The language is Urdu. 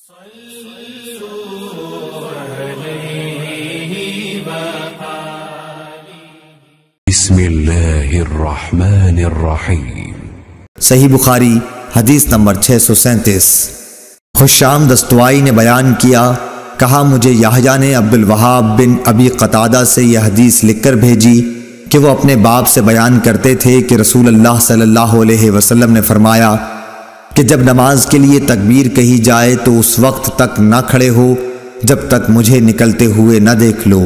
بسم اللہ الرحمن الرحیم۔ صحیح بخاری حدیث نمبر 637۔ خوشام دستوائی نے بیان کیا، کہا مجھے یحییٰ نے عبد الوہاب بن ابی قتادہ سے یہ حدیث لکھ کر بھیجی کہ وہ اپنے باپ سے بیان کرتے تھے کہ رسول اللہ صلی اللہ علیہ وسلم نے فرمایا کہ جب نماز کے لیے تکبیر کہی جائے تو اس وقت تک نہ کھڑے ہو جب تک مجھے نکلتے ہوئے نہ دیکھ لو۔